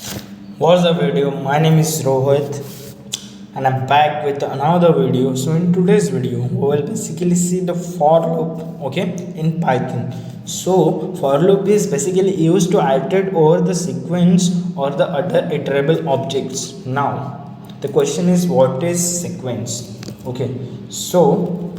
What's the video? My name is Rohit and I'm back with another video. So in today's video, we will basically see the for loop, okay, in Python. So for loop is basically used to iterate over the sequence or the other iterable objects. Now the question is, what is sequence? Okay, so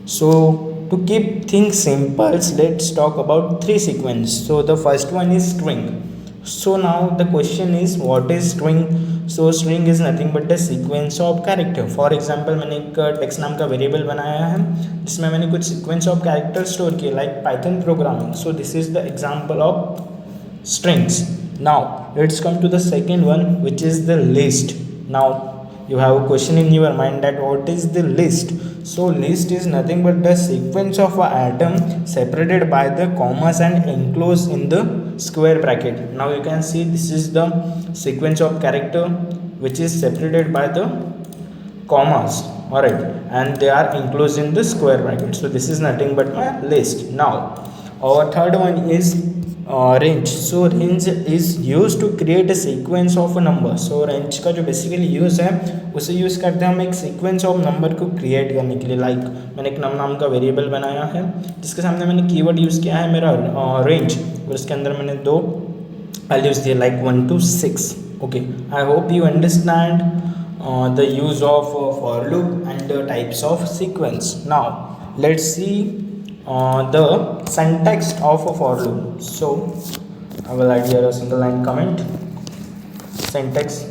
so to keep things simple, let's talk about three sequences. So the first one is string. So now the question is, what is string? So string is nothing but the sequence of character. For example, मैंने एक text नाम का variable बनाया है जिसमें मैंने कुछ sequence of character store किए like Python programming. So this is the example of strings. Now let's come to the second one, which is the list. Now you have a question in your mind that what is the list. So list is nothing but the sequence of an atom separated by the commas and enclosed in the square bracket. Now you can see this is the sequence of character which is separated by the commas, alright, and they are enclosed in the square bracket. So this is nothing but my list. Now our third one is range. So range is used to create a sequence of a number. So range का जो basically use है उसे use करते हैं हम एक sequence of number को create करने के लिए. लाइक मैंने एक नाम का वेरिएबल बनाया है जिसके सामने मैंने कीवर्ड यूज़ किया है मेरा रेंज, और उसके अंदर मैंने दो वैल्यूज़ दिए like 1 to 6. Okay, I hope you understand the use of for loop and the types of sequence. Now let's see the syntax of a for loop. So I will add here a single line comment. Syntax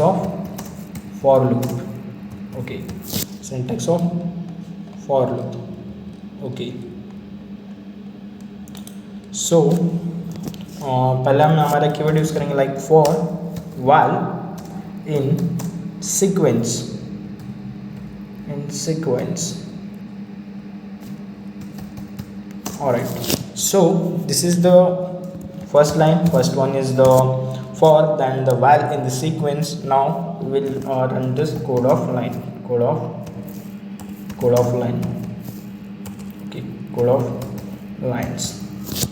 of for loop. Okay, syntax of for loop. Okay, so पहले हम हमारा keyword use करेंगे like for while in sequence. Alright, so this is the first line. First one is the for, then the while in the sequence. Now we will run this code of line. Okay, code of lines.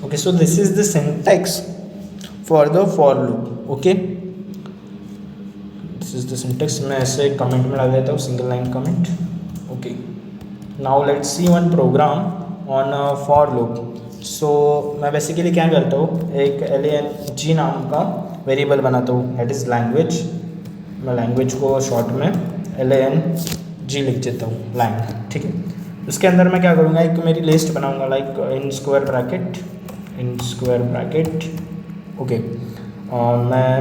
Okay, so this is the syntax for the for loop. Okay, this is the syntax. मैं ऐसे comment में डाल देता हूँ, single line comment. Okay, now let's see one program on for loop. So मैं basically क्या करता हूँ, एक LANG नाम का वेरिएबल बनाता हूँ, दैट इज़ लैंग्वेज. मैं लैंग्वेज को शॉर्ट में LANG लिख देता हूँ, लैंग. ठीक है, उसके अंदर मैं क्या करूँगा, एक मेरी लिस्ट बनाऊँगा like in square bracket. Okay, मैं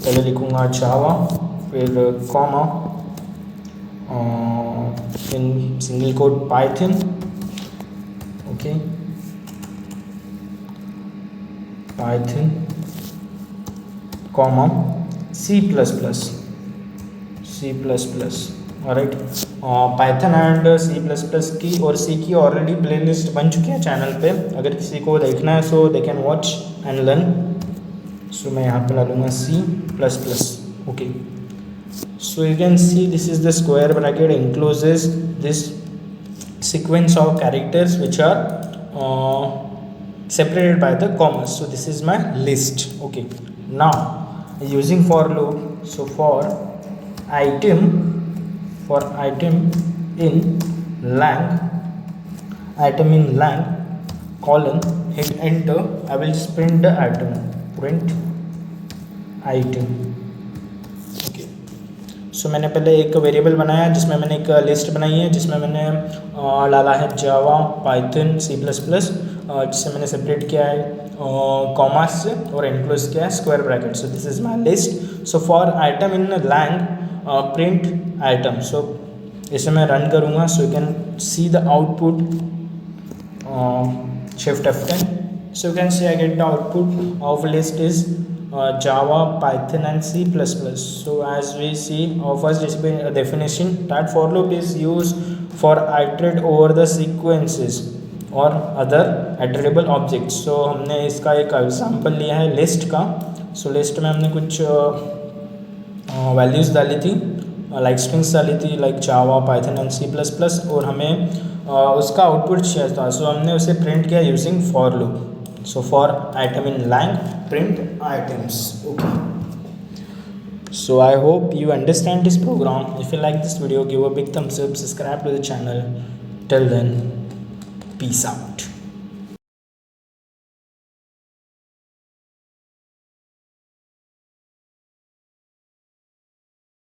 पहले लिखूँगा जावा, फिर comma, in single code Python. Okay, Python comma C++. Alright, Python and C++ की और C की ऑलरेडी प्लेलिस्ट बन चुकी है चैनल पे. अगर किसी को देखना है so they can watch and learn. So मैं यहाँ पे डालूँगा C++. Okay, so you can see this is the square bracket encloses this sequence of characters which are separated by the commas. So this is my list. Okay, now using for loop, so for item in lang colon, hit enter. I will just print the print item. सो मैंने पहले एक variable बनाया जिसमें मैंने एक list बनाई है जिसमें मैंने डाला है जावा, पाइथन, C++, जिससे मैंने सेपरेट किया है कॉमास से और एनक्लोज किया है square bracket. So this is my list. So for item in lang print item. So इसे मैं रन करूँगा. So you can see the output, shift F10. So you can see I get the output of list is Java, Python and C++. So as we see, our first definition that for loop is used for iterate over the sequences और other iterable objects. So हमने इसका एक example लिया है list का. सो list में हमने कुछ वैल्यूज़ डाली थी लाइक स्ट्रिंग्स डाली थी like Java Python and C++, और हमें उसका आउटपुट चाहिए था, सो हमने उसे प्रिंट किया using for loop. So for item in line print items. Okay, so I hope you understand this program. If you like this video, give a big thumbs up, subscribe to the channel. Till then, peace out.